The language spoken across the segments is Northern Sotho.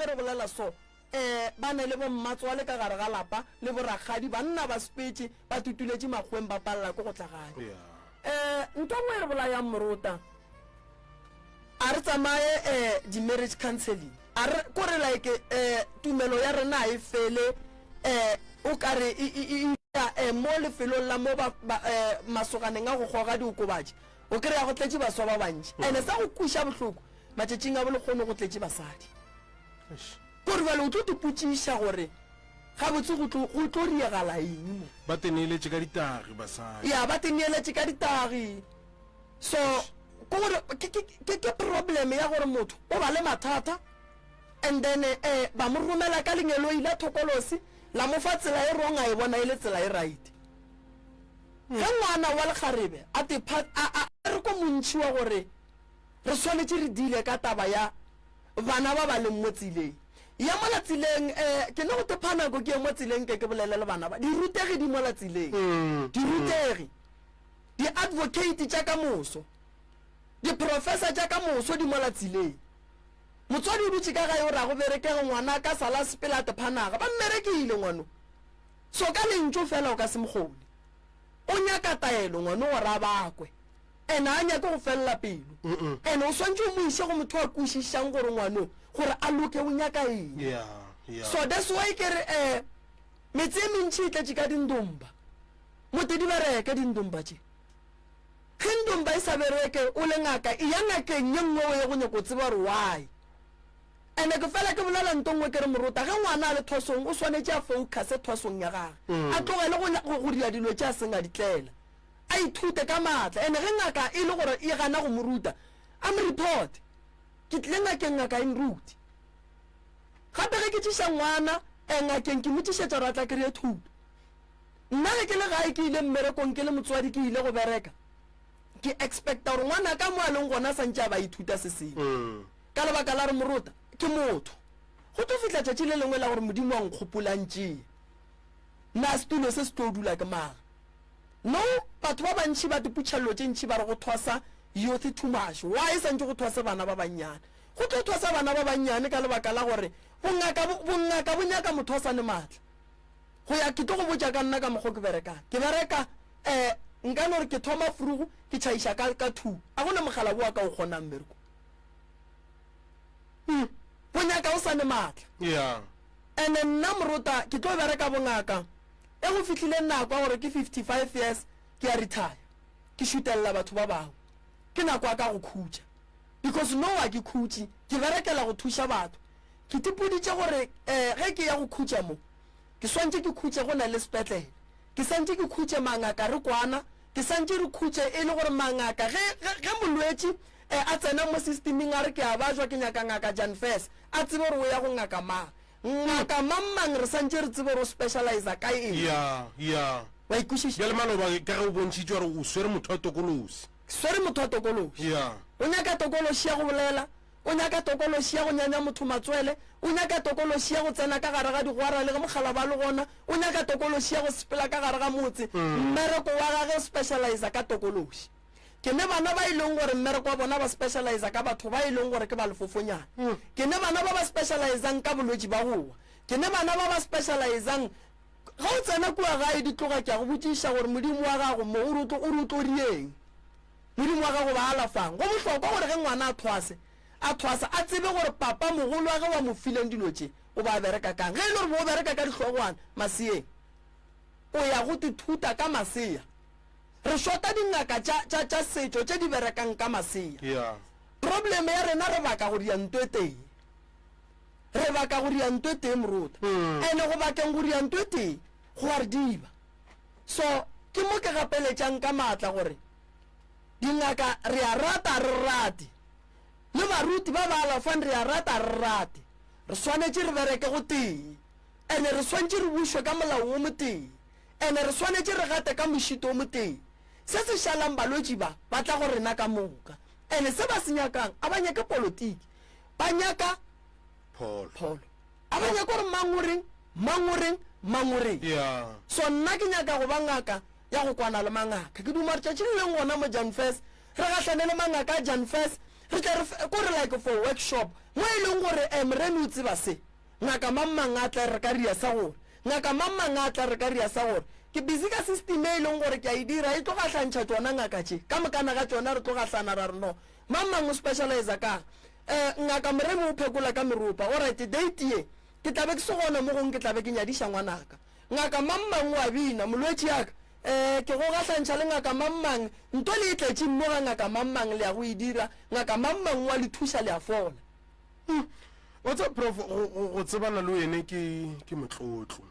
ge re bolela so ba ne le bo mmatswale ka gare ga lapa le boragadi banna ba spetse ba tutuletse magweng ba palla go tla gae nto mo re bola ya Moruta a re tsamaye di-marriage counseling a re kore like tumelo ya rena e fele o kare mo lefelong la mo masoganeng a go goga diokobatši o kry ya go tletse baswa ba bantši ene sa go kuša bohloko matšatšing a bolekgone go tletse basadi kore bale o tlo tepotšiša gore ga botse go tlo riegala eng mo ba teneeletše ka ditagi basadi ya ba teneeletše ka ditagi so ke problem ya gore motho o ba le mathata and then ba mo romela ka lengelo ile thokolosi la mo fa tsela e wrong a e bona ile tsela e right ge ngwana wa lekgarebe a re ko montši wa gore re swanetse re dile ka taba ya bana ba ba leng mo tseleng ya mola tseleng ke ne go tephanako ke mo tseleng ke bolele le bana ba di rutegi di mola tseleng di rutegi di advocate tša ka moso di professor tša ka moso di mola tseleng motswadi o dutse ka gae o ra go berekege ngwana ka sala sepela tephanaga ba mmerekile ngwano so ka lentso fela o ka se mogone o nyaka taelo ngwano gore a bakwe ene a nyake go felela pelo ene o swantse o mo ise go motho a kwešišang gore ngwano gore a loke o nyaka eng so that's why ke re metse e mentši e tletše ka dindomba mote di bereke dindomba tše ge ndomba e sa bereke o le ngaka e ya ngakeng ye nngwe o ye go nyako tseba gore why ene ke fela ke bolela ntongwe ke re Moruta ge ngwana a le thosong o swanetse a focuse thosong ya gage a tlogele go dira dilo tše a seng a ditlela a ithute ka maatla ene ge ngaka e le gore e gana go Moruta a mo report ke tle ngakeng ngaka e nruti gape ge ke tšiša ngwana ngakeng ke mo tšišetša ratla ke re thuto nna ge ke le gae ke ile mmerekong ke le motswadi ke ile go bereka ke expecta gore ngwana ka mo a leng gona santse a ba ithuta se sengwe ka lebaka la re Moruta ke motho go tlo fitla tšatši le lengwe la gore modimo a nkgopolantšee nna setulo se se tlo dula ke maga no batho ba bantši ba diputšhalelo tše ntšhi ba re go thwasa youth too much why e santse go thwasa bana ba bannyane go tlo thwasa bana ba bannyane ka lebaka la gore bongaka bo nyaka motho a sane maatla go ya ke tlo go botša ka nna ka mokgwa ke berekang ke bereka nka no re ke thoma furugu ke tšhaiša ka two a gona mogala boa ka o kgonang mmereko bonyaka o sane maatla ene nna Moruta ke tlo bereka bongaka e go fitlhile nako gore ke 55 years ke a retire ke šutelela batho ba bangwe ke nako a ka go khutša because no wa ke khutši ke berekela go thuša batho ke tipoditše gore ge ke ya go khutša mo ke swantse ke khutše go na le sepetlele ke santse ke khutše mangaka re kwana ke santse re khutše e le gore mangaka ge molwetši a tsena mo systeming a re ke a bajwa ke nyaka ngaka Jan Fes a tsebe gore o ya go ngaka mang ngaka mang re santse re tsebe gore o specialize ka eng wa ikušiša bjale maloba ka ge o bontšhitše gore o swere motho wa tokolosi swere motho wa tokološi o nyaka tokološi ya go bolela o nyaka tokološi ya go nyanya motho matswele o nyaka tokološi ya go tsena ka gare ga digwara le ge mogala ba le gona o nyaka tokološi ya go sepela ka gare ga motse mmereko wa gage specialize ka tokološi ke ne bana ba ileng gore mmereko wa bona ba specialize ka batho ba ileng gore ke ba lefofonyana ke ne bana ba specializeang ka bolwetši ba gowa ke ne bana ba specializeang ga o tsena kua gae di tloga ke a go botšiša gore modimo wa gago mo o ruto rieng modimo wa gago ba alafang go bohlokwa gore ge ngwana a thwasa a tsebe gore papa mogolo wa ge wa mo fileng dilo tše o ba bereka kang ge e le gore bo o bereka ka dihlogwana maseeng o ya go tithuta ka masea re shota dingaka tša setšo tše di berekang ka masea problem ya rena re baka go dia ntwe teng Moruta ene go bakeng go dia ntwe teng go a re diba so ke mo ke gapeletšang ka maatla gore dingaka re a rata re rate le baruti ba ba alafang re a rata re rate re swanetše re bereke go teng ene re swantše re bušwe ka molao o mo teng ene re swanetše re gate ka mošito o mo teng se se šalang balwetši ba tla go rena ka moka ene se ba se nyakang a ba nyake politiki ba nyaka pholo a ba nyaka gore mangoreng so nna ke nyaka go ba ngaka ya go kwana le mangaka ke duma tšatši le leng gona mo Jan Fes re gahlane le mangaka a Jan Fes re tla re like for workshop mo e leng gore moremi o tseba se ngaka mamang a tla re ka ria sa gore ngaka mamang a tla re ka ria sa gore ke busy ka system e leng gore ke a dira e tlo ga tlantšha tsona ngaka tše ka mokana ga tsona re tlo ga tlana ra re no mamang o specialize ka ngaka moremi o phekola ka meropa alright date ye ke tlabe ke se gona mo gong ke tlabe ke nyadiša ngwanaka ngaka mamang wa bina molwetši yaka ke go gatlantšha le ngaka mamang nto le e tletše mo ga ngaka mamang le ya go e dira ngaka mamang wa le thuša le a fola wa tsa prof go tsebana le ene ke motlotlo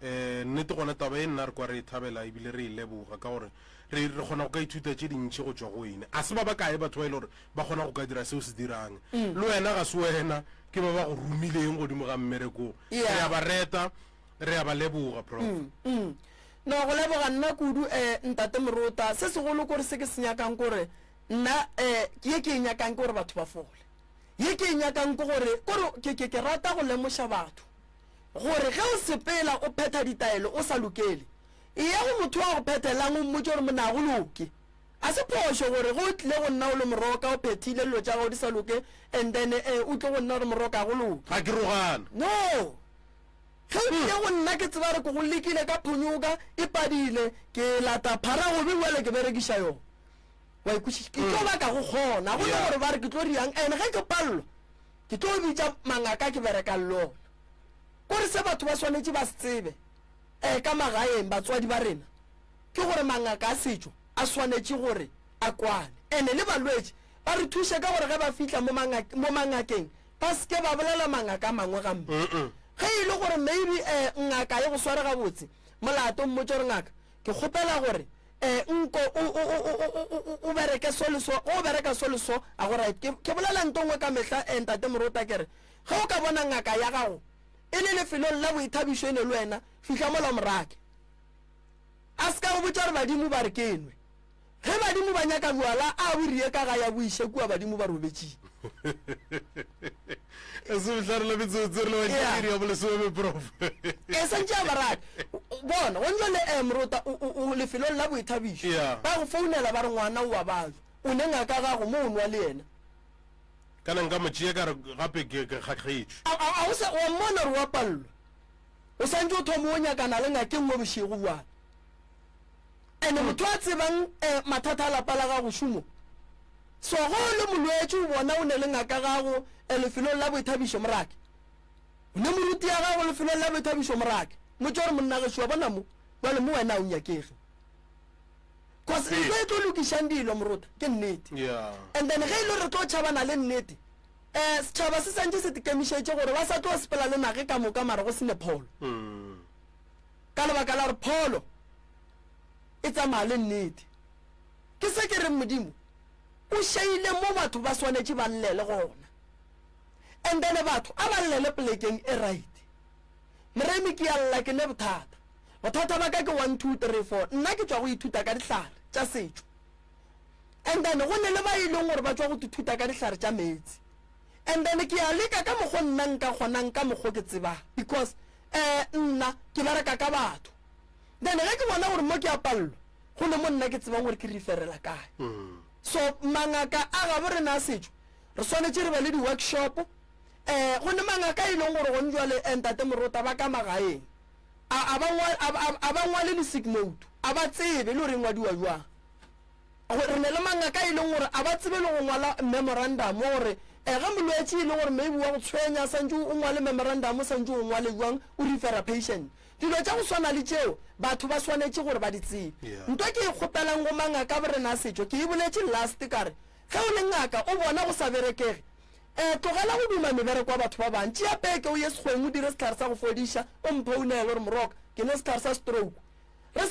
nnete gona taba e nna re kwa re e thabela ebile re e leboga ka gore re kgona go ka ithuta tše dintšhi go tswa go ene a se ba ba kae batho ba e le gore ba kgona go ka dira seo se dirang le wena ga se wena ke ba ba go romileng godimo ga mmerekong re a ba reta re a ba leboga prof no go leboga nna kudu ntate morota se segolo kore se ke se nyakang kore nna ke e nyakang kore batho ba fole ye ke e nyakang ko gore ke rata go lemoša batho gore ge o sepela o phetha ditaelo o sa lokele e ya go motho wa go phethelang o mmotse gore mona go loke a se phošo gore go tlile go nna o le moroka o phethile dilo tša gago di sa loke and then o tle go nna gore moroka go loke ga ke rogana no ge o tlile go nna ke tseba re ko go lekile ka phonyoka e padile ke lata phara gobe wele ke berekiša yone wa ikutši ke tlo ba ka go kgona go le gore ba re ke tlo riang and ge ke pallo ke tlo bitša mangaka ke bereka lona gore se batho ba swanetše ba se tsebe ka magaeng batswadi ba rena ke gore mangaka a setšo a swanetše gore a kwane ene le balwetši ba re thuše ka gore ge ba fitlha mo mangakeng ba seke ba bolela mangaka a mangwe gampe ge e le gore maybe ngaka ye go sware gabotse molato mmotse gore ngaka ke kgopela gore nko o bereke so le so o bereka so le so a go right ke bolela ntongwe ka mehla ntate morota kere ge o ka bona ngaka ya gago e le lefelong la boithabišo ene le wena fihla mola morake a se ka go botša gore badimo ba re kenwe ge badimo ba nyaka boala a borie ka ga ya boiše kua badimo ba robetšile e santše a barate bona go ntlo le morota o lefelong la boithabišo ba go founela ba re ngwana o a batho o ne ngaka gago mo o nwa le ena kana nka motšea ka re gape ke kgakgetšwe wa mmona re wa pallwa o santse o thomo o nyakana le ngakeng mo bošego bjana ande motho a tsebang mathata a lapa la gago šomo so go le molwetši o bona o ne le ngaka gago lefelong la boithabišo morake o ne moruti ya gago lefelong la boithabišo morake motse gore monnageši wa bona mo bale mo wena o nyakege cause ntho e tlo lokišang dilo morota ke nnete and then ge e le re tlo tšhabana le nnete setšhaba se santše se tekemišetše gore ba sa tlo sepela le nage ka moka mare go sene pholo ka lebaka la gore pholo e tsamaya le nnete ke se ke reng modimo o šeile mo batho ba swanetše ba llele gona and then batho a ba llele plekeng e right moremi ke ya lla ke ne bothata ba ka ke 1 2 3 4 nna ke tswa go ithuta ka dihlare tša setšo and then go ne le ba e leng gore ba tswa go ithuta ka dihlare tša metsi and then ke ya leka ka mokgwa nna nka kgonang ka mokgwa ke tseba because nna ke bereka ka batho then ge ke bona gore mo ke a pallo go le mo nna ke tsebang gore ke referela kae so mangaka a ga bo rena setšo re swanetše re be le di-workshop go ne mangaka e leng gore go njwale ntate morota ba ka magaeng a ba ngwale le sick note a ba tsebe le gore ngwadiwa jwang re ne le mangaka e leng gore a ba tsebe le go ngwala memorandum gore ge molwetši e leng gore maybe wa go tshwenya santse o ngwale memorandum santse o ngwale jwang o refera patient dilo tša go swana le tšeo batho ba swanetše gore ba di tsebe ntwa ke e kgopelang go mangaka bo rena setšo ke e boletše last kare ge o le ngaka o bona go sa berekege tlogela go duma mebereko wa batho ba bantši ya peke o ye sekgweng o dire setlhare sa go fodiša o mphounele gore moroka ke ne setlhare sa stroke re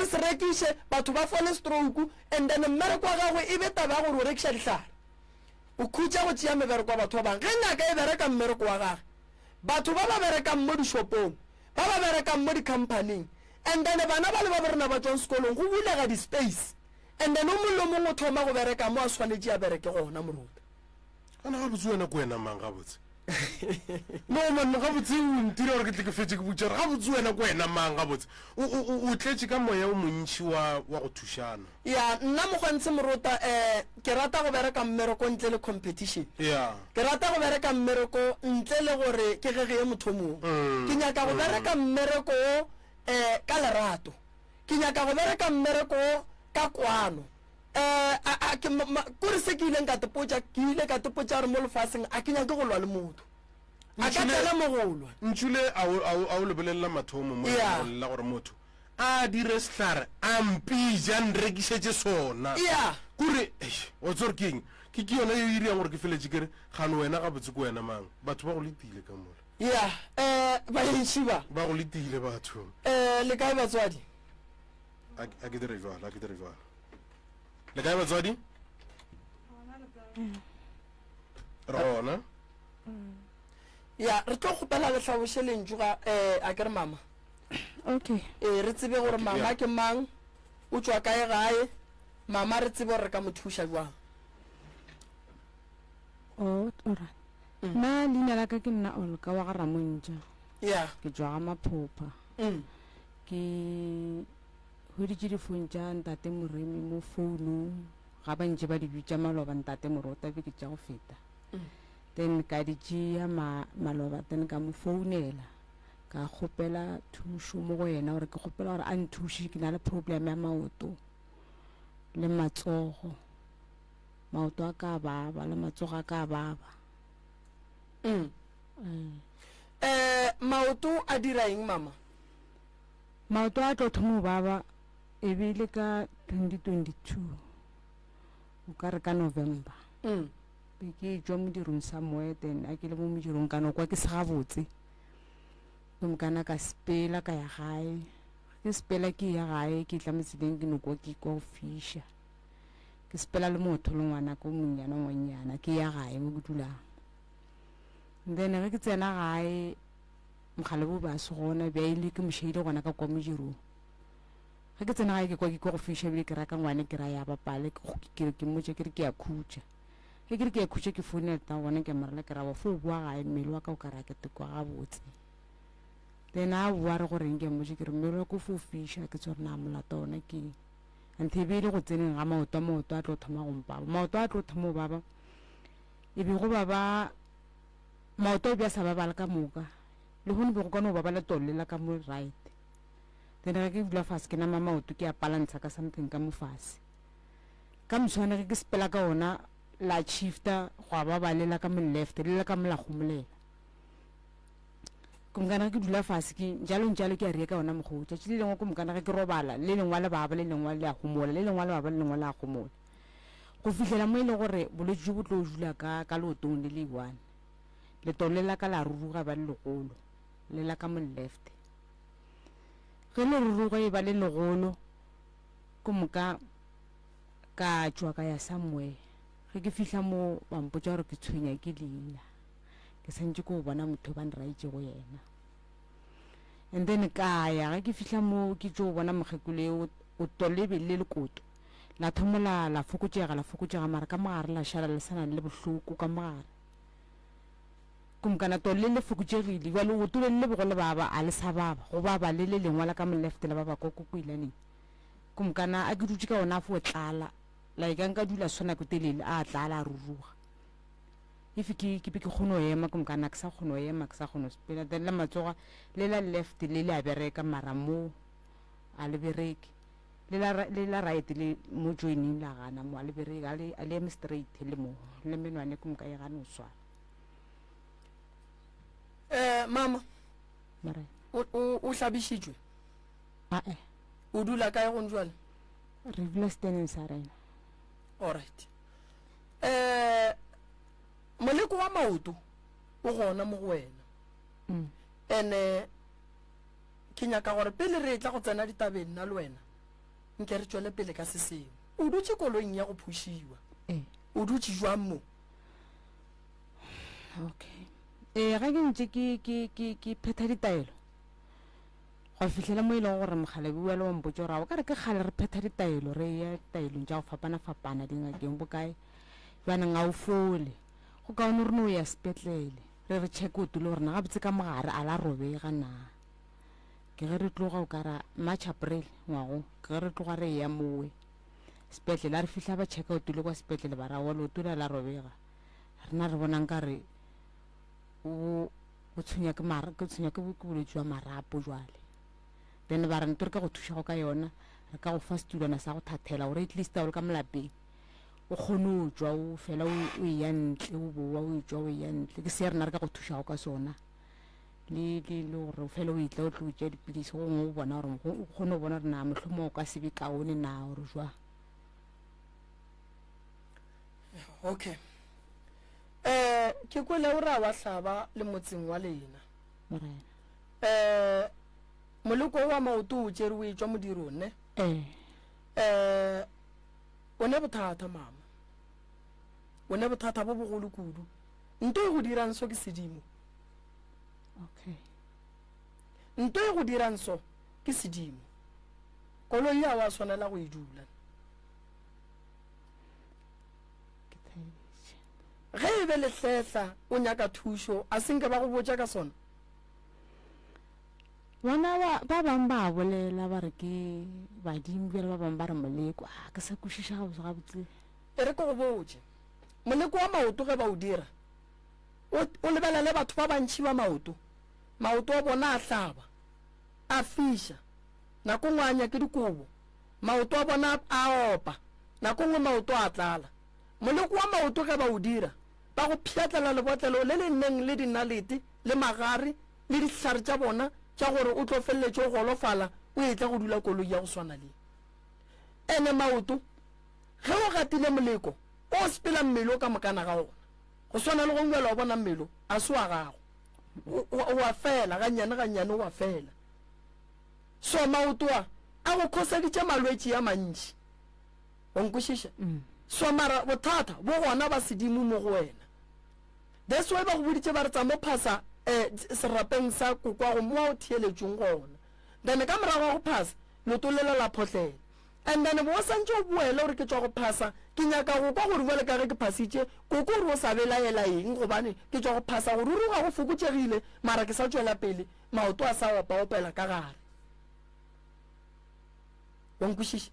se rekiše batho ba fole stroke and then mmereko wa gagwe e be taba ya gore o rekiša ditlhare o khutša go tšea mebereko wa batho ba bangwe ge ngaka e bereka mmereko wa gage batho ba ba berekang mo dishopong ba ba berekang mo di-companying and then bana ba le ba borena ba tswang sekolong go bulega di-space and then o mollo mongwe o thoma go bereka mo a swanetše a bereke gona morota kana gabotse wena ko wena mang gabotse no man ga botse o ntire gore ke tle ke fetse ke butse ga botse wena ko wena mang ga botse o tletse ka moya o montši wa go thušana ya nna mogwantse morota ke rata go bereka mmereko ntle le competition ya ke rata go bereka mmereko ntle le gore ke gege motho mongwe ke nyaka go bereka mmereko ka lerato ke nyaka go bereka mmereko ka kwano kore se ke ileng ka tepotsa ke ile ka tepotsa gore mo lefaseng a ke nyake go lwa le motho a ka tela mogolwa ntšhule a o lebelela mathomo mo la gore motho a dire sehlare a mpija nrekišetse sona kore o tsore ke eng ke yona yo iriang gore ke feletse kere gane wena ga botse ko wena mang batho ba go letile ka mola baentšhiba ba go letile batho le kae batswadi a ke dire jwala le kae batswadi rona ya re tlo kgopela letlhabošeleng juga a kere mama okay re tsebe gore mama ke mang o tswa kae gae mama re tsebe gore re ka mo thuša jwang alright nna leina la ka ke nna Olka wa ga Ramontša ke tswa ga Maphopha ke hoditše difounu tša ntate Moremi mo founung ga ba ntše ba di bitša Maloba ntate Morota be ke tša go feta then ka di tšea Maloba then ka mo founela ka kgopela thušo mo go yena gore ke kgopela gore a nthuše ke na le problem ya maoto le matsogo maoto a ka baba le matsogo a ka baba maoto a dira eng mama maoto a tlo thomo baba e bile ka 2022 o ka re ka November be ke tswa mo dirong sa moe then a ke le mo modirong ka no kwa ke se ga botse mo kana ka spela ka ya gae ke spela ke ya gae ke tla motseleng ke no kwa ke go fisha ke spela le motho le ngwana ko monyana ngwanyana ke ya gae mo dulang then ke tsena gae mogale bo ba se gona be ile ke moshile gona ka kwa modirong ga ke tsena gae ke kwa ke go fisha be ke raka ngwane ke ra ya bapale ke motse ke re ke ya khutša ke re ke ya khutša ke phone ta gona ke marela ke ra ba fo bua gae mmele wa ka o ka ra ke tekwa ga botse then a bua re gore nke motse ke re mmele wa ko fo fisha ke tsore na molato ona ke ante be ile go tseneng ga maoto a tlo thoma go mpaba maoto a tlo thoma baba e be go baba maoto bja sa baba le ka moka le hone be go kana baba le tolela ka mo right then re ke bula fast ke na maoto ke a balance ka something ka mo fase ka mswana ke spela ka ona la shifta go baba le la ka mo left le la ka mo la gomolela kumkana ke dula fase ke jalo ke a re ka ona mogotsa tšile lengwe kumkana ke robala le lengwa le baba le lengwa le a gomola le lengwa le baba le lengwa le a gomola go fihlela mo ile gore bolwetse jo bo tlo dula ka lotong le le one le tolela ka la ruruga ba le legolo le la ka mo left ge le ruruga e ba le legolo kumka ka tswa ka ya somewhere ge ke fihla mo ba mpotsa gore ke tshwenya ke leina ke sentse ko bona motho ba nraitse go yena and then ka ya ge ke fihla mo ke tlo bona mogekule o tolebe le lekoto la thomola la fokotšega mara ka mogare la šala le sana le bohloko ka mogare kumkana to le fokotšegile ba le o tole le bogole baba a le sa baba go baba le lengwa la ka mo left la baba ko ilane kumkana a ke dutse ka ona fo tlala like nka dula sona ko telele a tlala a ruruga if ke kgono ema kumkana ke sa kgono ema ke sa kgono spela then la matsoga le la left le le a bereka mara mo a le bereke le la right le mo joining la gana mo a le bereka a le straight le mo le menwane kumka ya gana o swala mama mara o hlabišitšwe o dula kae go njwale re dula steneng sa rena alright moleko wa maoto o gona mo go wena ene ke nyaka gore pele re tla go tsena ditabeng nna le wena nke re tswele pele ka se sengwe o dutse koloing ya go phušiwa o dutse jwang mo okay ga ke ntse ke phetha ditaelo go fihlela mo e leng gore mogale bua le wampotse gore a o ka re ke kgale re phetha ditaelo re ya taelong tša go fapana dingakeng bokae baneng a o fole go kaone re no ya sepetlele re check o tulo rena ga botse ka mogare a la robega na ke ge re tloga o kara March April ngwago ke ge re tloga re ya mowe sepetlele a re fihla ba checka o tulo kwa sepetlele ba ra wa lo tula la robega rena re bonang ka re o tshwenya ke bolwetse jwa marapo jwale then ba re nto re ka go thuša go ka yona re ka go fa setulwana sa go thathela gore at least o le ka molapeng o kgone o tswa o fela o ya ntle o boa o tswa o ya ntle ke se rena re ka go thuša go ka sona le gore o fela o itla o tlo o tšea dipilisi gongwe o bona gore o kgone o bona gore na mohlomong o ka se be kaone na gore jwa okay ke kwele o ra wa hlaba le motseng wa lena moleko wa maoto o tšere o e tšwa modiro ne o ne bothata mama o ne bothata bo bogolo kudu nto e go dirang so ke sedimo okay nto e go dirang so ke sedimo koloi ya wa swanela go e dula ge e be lehletla o nyaka thušo a senke ba go botša ka sona bona ba bang ba bolela ba re ke badimo bjale ba bang ba re moleko a ke sa kwešiša gabotse e re ke go botše moleko wa maoto ge ba o dira o lebelele batho ba bantšhi ba maoto wa bona a hlaba a fiša nako ngwe a nyake dikobo maoto wa bona a opa nako ngwe maoto a tlala moleko wa maoto ge ba o dira ba go pšhatlela lebotlelo le le nneng le dinalete le magare le dihlare tša bona tša gore o tlo feleletse o golofala o etla go dula koloi ya go swana le ene maoto ge o gatile moleko o sepela mmele o ka mokana ga ona go swana le go ngwela o bona mmele a se wa gago wa fela gannyane wa fela so maoto a go khoseditše malwetse ya mantši o nkwešiša so mara bothata bo gona ba sedimo mo go wena that's why ba go boditše ba re tsa mo phasa serapeng sa kokwago mo o theeletseng gona then ka morago wa go phasa lotolela la photlela and then bo santse o boela gore ke tswa go phasa ke nyaka go kwa gore bole ka ge ke phasitše koko gore o sa belaela eng gobane ke tswa go phasa gore uri ga go fokotšegile mara ke sa tswela pele maoto a sa opa-opela ka gare o nkwešiše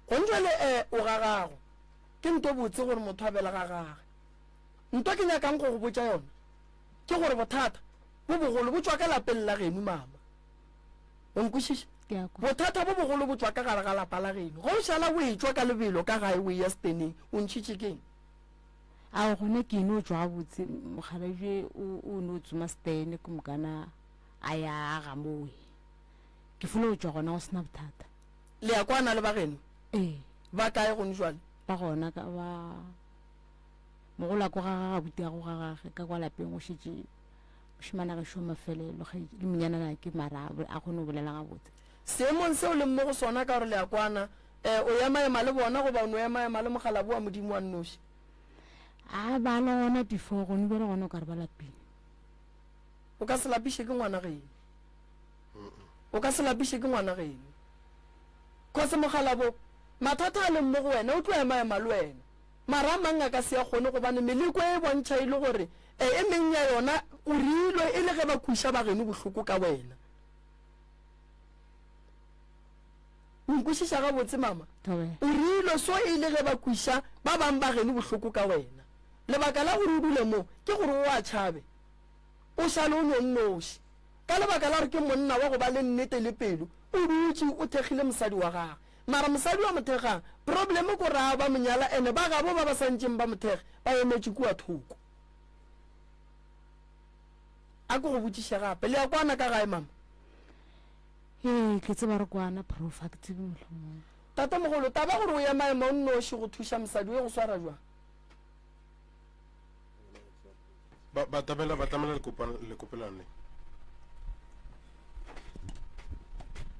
gonjale o gagago ke nto botse gore motho a bela gagage nto ke nyakang go go botša yona ke gore bothata bo bogolo bo tswa ka lapeng la geno mama o nkwešiše bothata bo bogolo bo tswa ka gare ga lapa la geno go o šala o e tswa ka lebelo ka gae o ya steneng o ntšhitše keng a gone ke eno tswa botse mogalaje o no tsoma stene ko mokana a ya ga moe ke folo o tswa gona go sena bothata le ya kwana le ba geno ba kae gone jwale ba gona ka ba mogola ko ga butia go gagage ka kwa lapeng go šetse mošimana ge šo mafelelo le menyanana ke mara a kgone o bolela ga botse seemong seo le mo go sona ka gore le ya kwana o ema le bona goba o no ema le mogala boa modimo wa nnoši a ba le gona before gone bele gona o ka re ba lapeng o ka se lapiše ke ngwana geno o ka se lapiše ke ngwana geno kose mogala bo mathata a leng mo go wena o tlo ema le wena mara a mang a ka se ya kgone gobane meleko e bontšha e le gore e meng ya yona o riilwe e le ge ba kweša ba geno bohloko ka wena o nkwešiša ga botse mama o riilwe so e le ge ba kweša ba bang ba geno bohloko ka wena lebaka la gore o dule mo ke gore o a tšhabe o šale o nonnoši ka lebaka la gore ke monna wa go ba le nnete le pelo o dutse o thekgile mosadi wa gage mara mosadi wa mothegang probleme ko raa ba monyala ene ba gabo ba ba santšeng ba mothege ba emetše kua thoko a ko go botšiša gape le ya kwana ka gae mama ke tseba re kwana prof a ke tsebe mohlomong tata mogolo taba gore o ya maemo o nnoši go thuša mosadi we go swara jwang ba tlamela lekopelane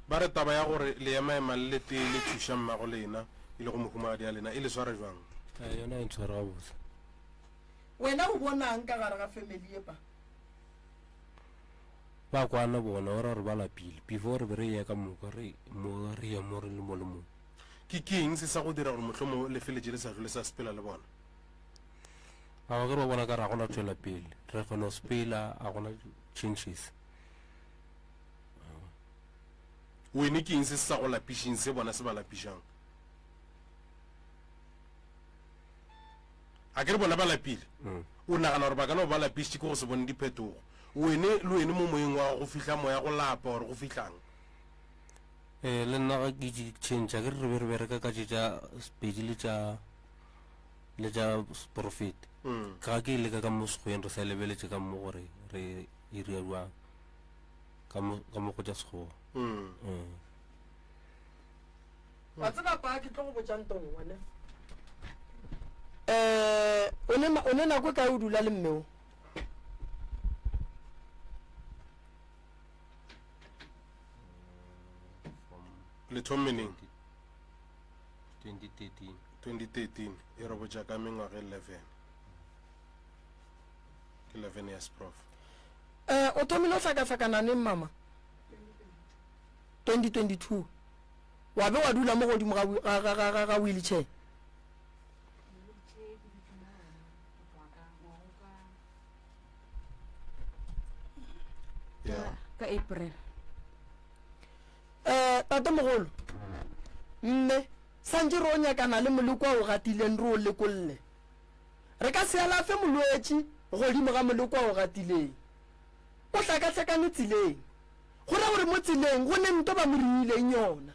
ba re taba ya gore le ya maema le te le thuša mmago lena e le go mohumadi ya lena e le swara jwang yona e ntshwara gabotse wena o bonang ka gare ga family e ba kwana bona ora re ba lapile before re be re ya ka moka re ya mo re le mo le mo ke eng se sa go dira gore mohlomong le feletše le sa tlole sa sepela le bona a ba ke re ba bona ka re a gona tswela pele re kgona go spela a gona changes wene ke eng se sa go lapišeng se bona se ba lapišang a ke re bona ba lapile o nagana gore ba kana ba lapišitše ke go se bone diphetogo wene le wene mo moyeng wa go fihla moya go lapa gore go fihlang le nna ga ke change ke re be re bereka ka tša spedi le tša profit ka ke ile ka mo sekgoeng re sa lebeletse ka mo gore re area jwang ka mo go tša sekgowa wa tseba pa ke tlo go botsang tong wena o ne nako ka o dula le mmeo le thomeneng 2013 e re botsa ka mengwaga 11 years prof o thomile o hlakahlakana neng mama 2022 wa be wa dula mo godimo ga wheelchair ka April tate mogolo mme santse re o nyakana le moleko wa o gatileng re o lekolle re ka se alafe molwetši godimo ga moleko wa o gatileng o hlakahlakane tseleng go ra gore mo tseleng go ne nto ba mo riileng yona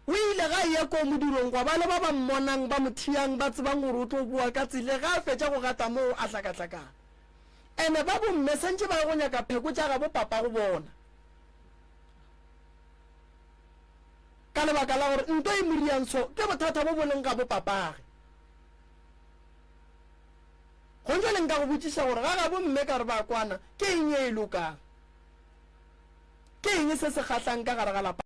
o ile ga e ya ko modirong gwa ba le ba ba mmonang ba mo thiang ba tsebang gore o tlo boa ka tsele ga a fetša go gata moo a hlakahlakana ene ba bomme santse ba go nyaka pheko tša ga bo papa go bona ka lebaka la gore nto e moriantsho ke bothata bo boleng ga bo papage go ntse le nka go botsiša gore ga ga bomme ka re ba kwana ke eng e lokang ke eng se se kgatlang ka gare ga lapa